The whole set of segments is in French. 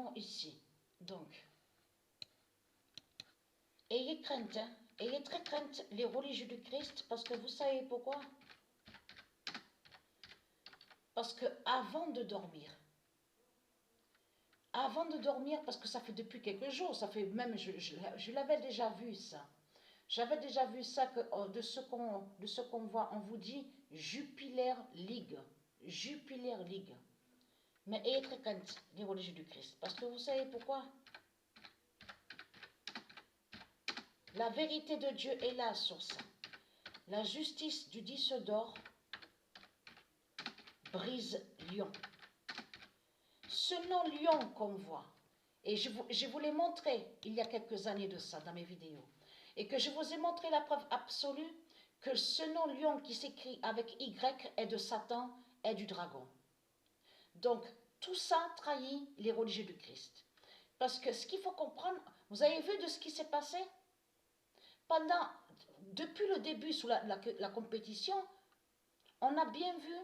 allons ici. Donc, ayez crainte, hein. Ayez très crainte les religieux du Christ, parce que vous savez pourquoi? Parce que avant de dormir, parce que ça fait depuis quelques jours, ça fait même, je l'avais déjà vu ça. J'avais déjà vu ça, que de ce qu'on voit, on vous dit Jupiler League. Jupiler League. Mais ayez très crainte les religieux du Christ. Parce que vous savez pourquoi? La vérité de Dieu est là sur ça. La justice du 10 d'or brise lion. Ce nom lion qu'on voit, et je vous l'ai montré il y a quelques années de ça dans mes vidéos, et que je vous ai montré la preuve absolue que ce nom lion qui s'écrit avec Y est de Satan, est du dragon. Donc, tout ça trahit les religieux du Christ. Parce que ce qu'il faut comprendre, vous avez vu de ce qui s'est passé? Depuis le début sous la compétition, on a bien vu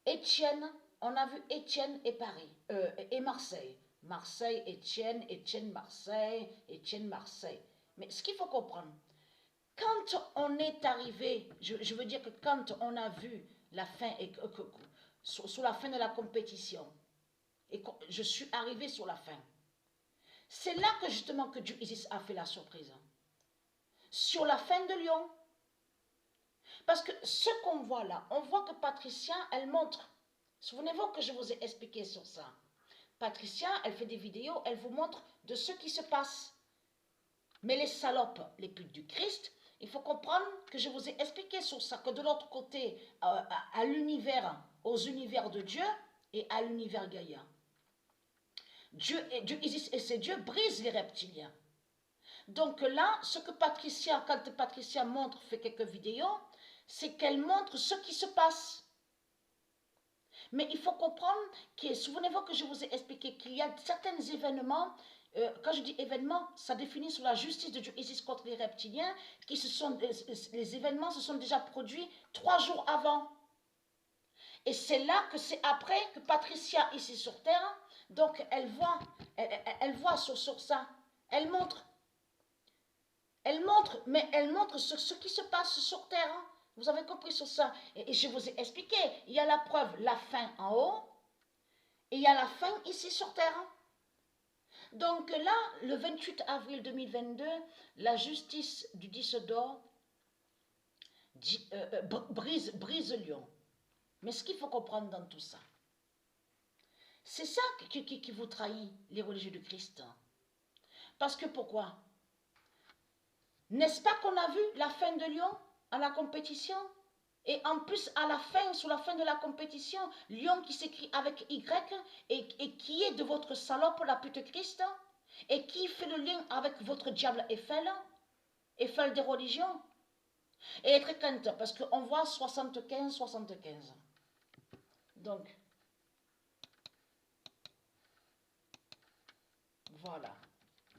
Étienne, on a vu Étienne et Paris, et Marseille. Marseille, Étienne, Étienne, Marseille, Étienne, Marseille. Mais ce qu'il faut comprendre, quand on est arrivé, je veux dire que quand on a vu la fin, sous la fin de la compétition, et que je suis arrivé sur la fin, c'est là que justement que Dieu Isis a fait la surprise. Sur la fin de Lyon. Parce que ce qu'on voit là, on voit que Patricia, elle montre. Souvenez-vous que je vous ai expliqué sur ça. Patricia, elle fait des vidéos, elle vous montre de ce qui se passe. Mais les salopes, les putes du Christ, il faut comprendre que je vous ai expliqué sur ça, que de l'autre côté, à l'univers, aux univers de Dieu et à l'univers Gaïa, Dieu Isis et ses dieux brisent les reptiliens. Donc là, ce que Patricia, quand Patricia montre, fait quelques vidéos, c'est qu'elle montre ce qui se passe. Mais il faut comprendre que, souvenez-vous que je vous ai expliqué qu'il y a certains événements, quand je dis événements, ça définit sur la justice de Dieu Isis contre les reptiliens, les événements se sont déjà produits 3 jours avant. Et c'est là que c'est après que Patricia, ici sur Terre, donc elle voit sur ça, elle montre, mais elle montre ce qui se passe sur Terre. Hein. Vous avez compris sur ça. Et je vous ai expliqué. Il y a la preuve, la fin en haut. Et il y a la fin ici sur Terre. Hein. Donc là, le 28 avril 2022, la justice du 10 d'or brise Lyon. Mais ce qu'il faut comprendre dans tout ça, c'est ça qui vous trahit, les religieux du Christ. Parce que pourquoi? N'est-ce pas qu'on a vu la fin de Lyon à la compétition? Et en plus, à la fin, sur la fin de la compétition, Lyon qui s'écrit avec Y et qui est de votre salope, la pute Christ, et qui fait le lien avec votre diable Eiffel des religions. Et être crainte, parce qu'on voit 75. Donc, voilà.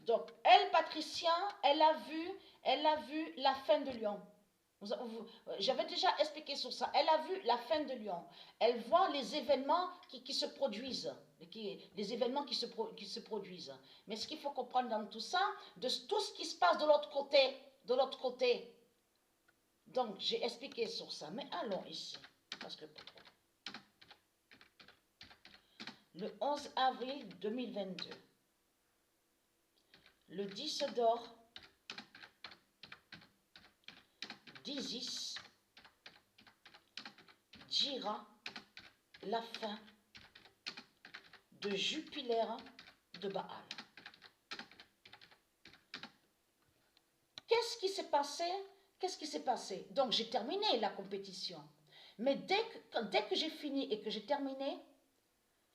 Donc, elle, Patricia, elle a vu la fin de Lyon. J'avais déjà expliqué sur ça. Elle a vu la fin de Lyon. Elle voit les événements qui se produisent. Les événements qui se produisent. Mais ce qu'il faut comprendre dans tout ça, de tout ce qui se passe de l'autre côté. Donc, j'ai expliqué sur ça. Mais allons ici. Parce que le 11 avril 2022, le 10 d'or d'Isis dira la fin de Jupiler de Baal. Qu'est-ce qui s'est passé? Donc j'ai terminé la compétition. Mais dès que j'ai fini et que j'ai terminé,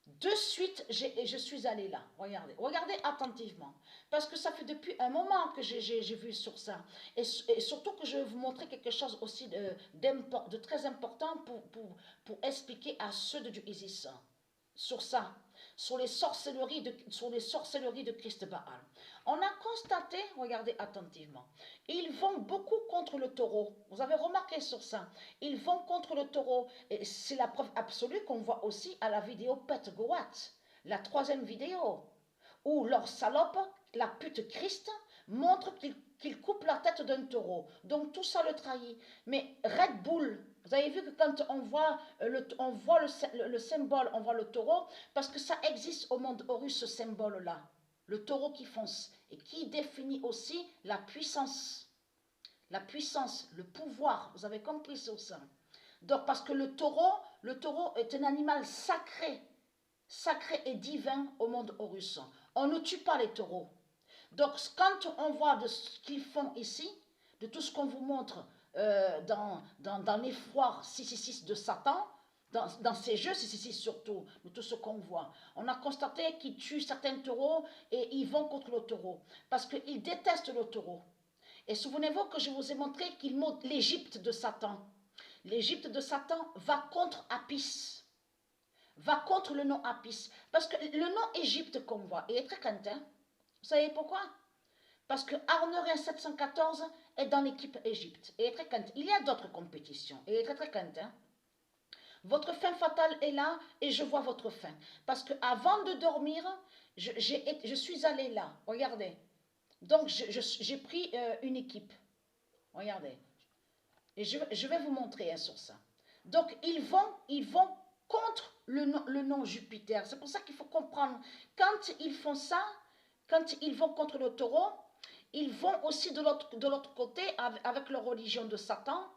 de suite, je suis allée là. Regardez attentivement. Parce que ça fait depuis un moment que j'ai vu sur ça. Et surtout que je vais vous montrer quelque chose aussi de très important pour expliquer à ceux de Dieu Isis. Sur ça. Sur les sorcelleries de Christ Baal. On a constaté, regardez attentivement, ils vont beaucoup contre le taureau. Vous avez remarqué sur ça. Ils vont contre le taureau. Et c'est la preuve absolue qu'on voit aussi à la vidéo Pet Goat. la troisième vidéo, où leur salope, la pute Christ, montre qu'il coupe la tête d'un taureau. Donc tout ça le trahit. Mais Red Bull, vous avez vu que quand on voit le symbole, on voit le taureau, parce que ça existe au monde Horus, ce symbole-là. Le taureau qui fonce, et qui définit aussi la puissance. La puissance, le pouvoir, vous avez compris sur ça. Donc parce que le taureau est un animal sacré et divin au monde Horus. On ne tue pas les taureaux. Donc quand on voit de ce qu'ils font ici, de tout ce qu'on vous montre dans les foires 666 de Satan, dans ces jeux 666 surtout, de tout ce qu'on voit, on a constaté qu'ils tuent certains taureaux et ils vont contre le taureau, parce qu'ils détestent le taureau. Et souvenez-vous que je vous ai montré qu'il montre l'Égypte de Satan. L'Égypte de Satan va contre Apis, va contre le nom Apis. Parce que le nom Égypte qu'on voit est très quentin. Vous savez pourquoi? Parce que Arnerin 714 est dans l'équipe Égypte. Et est très quentin. Il y a d'autres compétitions. Et est très très quentin. Votre fin fatale est là et je vois votre fin. Parce que avant de dormir, je suis allée là. Regardez. Donc j'ai pris une équipe. Regardez. Et je vais vous montrer sur ça. Donc ils vont contre le nom Jupiter. C'est pour ça qu'il faut comprendre. Quand ils font ça, quand ils vont contre le taureau, ils vont aussi de l'autre côté avec leur religion de Satan,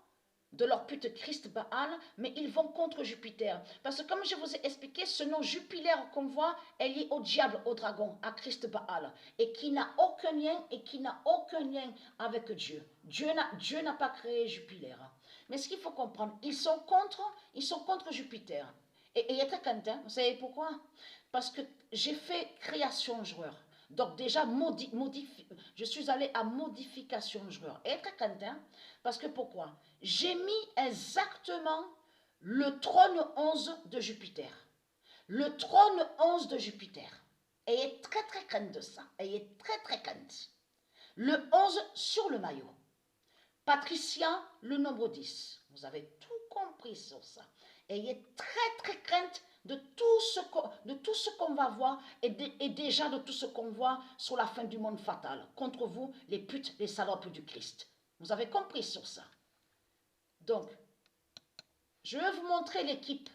de leur pute Christ Baal, mais ils vont contre Jupiter. Parce que comme je vous ai expliqué, ce nom Jupiter qu'on voit est lié au diable, au dragon, à Christ Baal, et qui n'a aucun lien avec Dieu. Dieu n'a pas créé Jupiter. Mais ce qu'il faut comprendre, ils sont contre Jupiter. Et il est très quentin, vous savez pourquoi? Parce que j'ai fait création joueur. Donc déjà, je suis allée à modification joueur. Et très quentin, parce que pourquoi? J'ai mis exactement le trône 11 de Jupiter. Le trône 11 de Jupiter. Et est très très crainte de ça. Et est très très crainte. Le 11 sur le maillot. Patricia, le nombre 10. Vous avez tout compris sur ça. Et il est très très crainte de tout ce qu'on va voir et déjà de tout ce qu'on voit sur la fin du monde fatal. Contre vous, les putes, les salopes du Christ. Vous avez compris sur ça. Donc, je vais vous montrer l'équipe.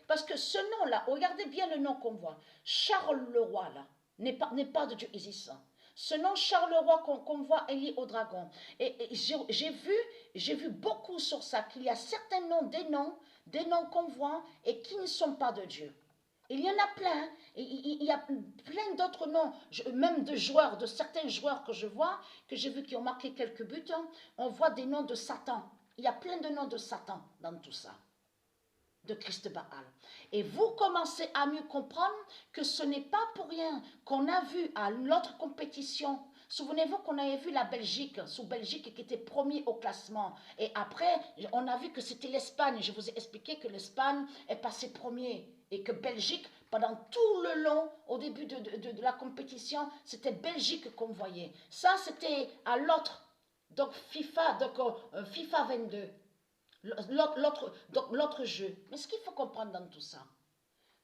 Parce que ce nom-là, regardez bien le nom qu'on voit. Charles le roi, là, n'est pas de Dieu existant. Ce nom Charles le roi qu'on voit est lié au dragon. Et j'ai vu beaucoup sur ça, qu'il y a certains noms, des noms qu'on voit et qui ne sont pas de Dieu. Il y en a plein. Il y a plein d'autres noms, même de joueurs, de certains joueurs que je vois, que j'ai vu qui ont marqué quelques buts. On voit des noms de Satan. Il y a plein de noms de Satan dans tout ça, de Christ Baal. Et vous commencez à mieux comprendre que ce n'est pas pour rien qu'on a vu à l'autre compétition. Souvenez-vous qu'on avait vu la Belgique, sous Belgique qui était premier au classement. Et après, on a vu que c'était l'Espagne. Je vous ai expliqué que l'Espagne est passée premier. Et que Belgique, pendant tout le long, au début de la compétition, c'était Belgique qu'on voyait. Ça, c'était à l'autre. Donc FIFA 22. L'autre jeu. Mais ce qu'il faut comprendre dans tout ça,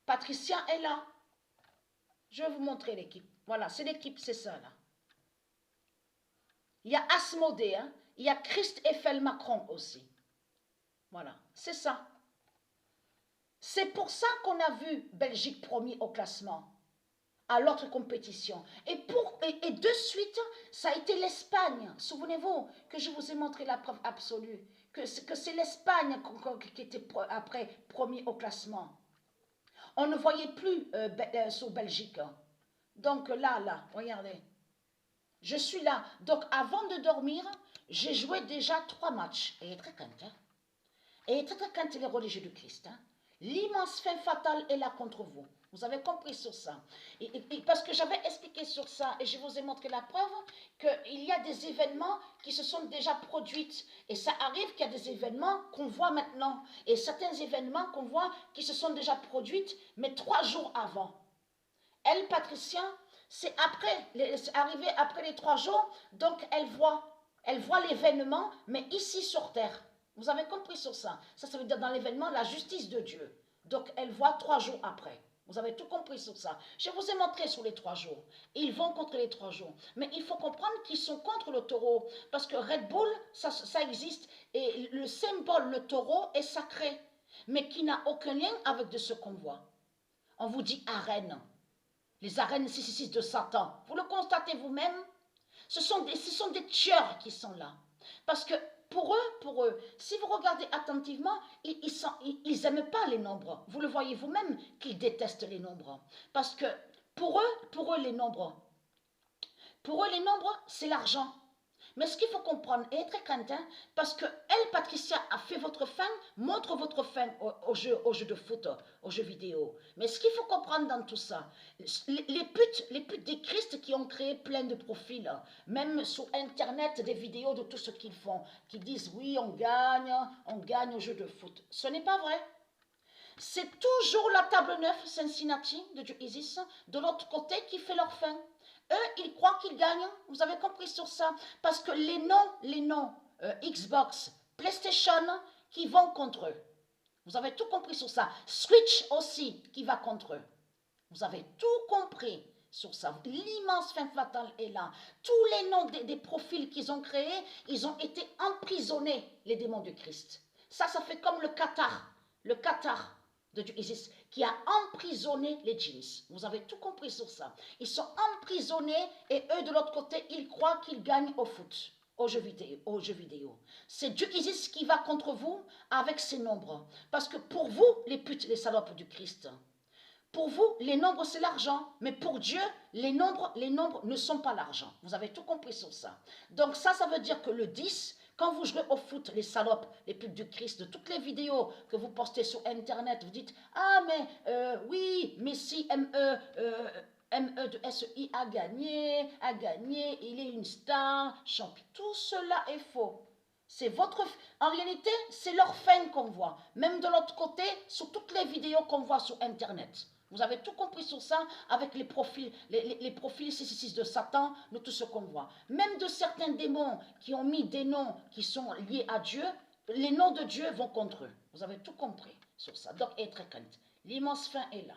Patricia est là. Je vais vous montrer l'équipe. Voilà, c'est l'équipe, c'est ça là. Il y a Asmodée, hein? Il y a Christ Eiffel Macron aussi. Voilà, c'est ça. C'est pour ça qu'on a vu Belgique premier au classement, à l'autre compétition. Et de suite, ça a été l'Espagne. Souvenez-vous que je vous ai montré la preuve absolue, que c'est l'Espagne qui était après premier au classement. On ne voyait plus sur Belgique. Donc là, regardez. Je suis là. Donc avant de dormir, j'ai joué déjà 3 matchs. Et très content. Et très content les religieux du Christ. Hein. L'immense fin fatale est là contre vous. Vous avez compris sur ça. Et parce que j'avais expliqué sur ça et je vous ai montré la preuve qu'il y a des événements qui se sont déjà produits. Et ça arrive qu'il y a des événements qu'on voit maintenant. Et certains événements qu'on voit qui se sont déjà produits, mais 3 jours avant. Elle, Patricia, c'est arrivé après les 3 jours, donc elle voit l'événement, mais ici sur terre. Vous avez compris sur ça. Ça veut dire dans l'événement, la justice de Dieu. Donc elle voit 3 jours après. Vous avez tout compris sur ça. Je vous ai montré sur les 3 jours. Ils vont contre les 3 jours. Mais il faut comprendre qu'ils sont contre le taureau. Parce que Red Bull, ça existe. Et le symbole, le taureau, est sacré. Mais qui n'a aucun lien avec de ce qu'on voit. On vous dit arène. Les arènes 666 de Satan. Vous le constatez vous-même. Ce sont des tueurs qui sont là. Parce que pour eux, si vous regardez attentivement, ils n'aiment pas les nombres. Vous le voyez vous-même qu'ils détestent les nombres. Parce que pour eux, les nombres, c'est l'argent. Mais ce qu'il faut comprendre, et être craintin, parce que elle, Patricia, a fait votre fin, montre votre fin au jeu de foot, aux jeux vidéo. Mais ce qu'il faut comprendre dans tout ça, les putes des Christ qui ont créé plein de profils, même sur Internet, des vidéos de tout ce qu'ils font, qui disent oui, on gagne au jeu de foot. Ce n'est pas vrai. C'est toujours la table 9, Cincinnati, de Dieu Isis, de l'autre côté, qui fait leur fin. Eux, ils croient qu'ils gagnent. Vous avez compris sur ça. Parce que les noms Xbox, PlayStation, qui vont contre eux. Vous avez tout compris sur ça. Switch aussi, qui va contre eux. Vous avez tout compris sur ça. L'immense fin fatale est là. Tous les noms des profils qu'ils ont créés, ils ont été emprisonnés, les démons du Christ. Ça fait comme le Qatar. Le Qatar de Dieu Isis, qui a emprisonné les jeans. Vous avez tout compris sur ça. Ils sont emprisonnés et eux, de l'autre côté, ils croient qu'ils gagnent au foot, aux jeux vidéo. C'est Dieu Isis qui va contre vous avec ses nombres. Parce que pour vous, les putes, les salopes du Christ, pour vous, les nombres, c'est l'argent. Mais pour Dieu, les nombres ne sont pas l'argent. Vous avez tout compris sur ça. Donc ça veut dire que le 10, quand vous jouez au foot, les salopes, les pubs du Christ, de toutes les vidéos que vous postez sur Internet, vous dites « Ah, mais oui, Messi, ME de SEI a gagné, il est une star, champion. » Tout cela est faux. En réalité, c'est leur fin qu'on voit. Même de l'autre côté, sur toutes les vidéos qu'on voit sur Internet. Vous avez tout compris sur ça avec les profils 666 de Satan, de tout ce qu'on voit. Même de certains démons qui ont mis des noms qui sont liés à Dieu, les noms de Dieu vont contre eux. Vous avez tout compris sur ça. Donc, être crainte. L'immense fin est là.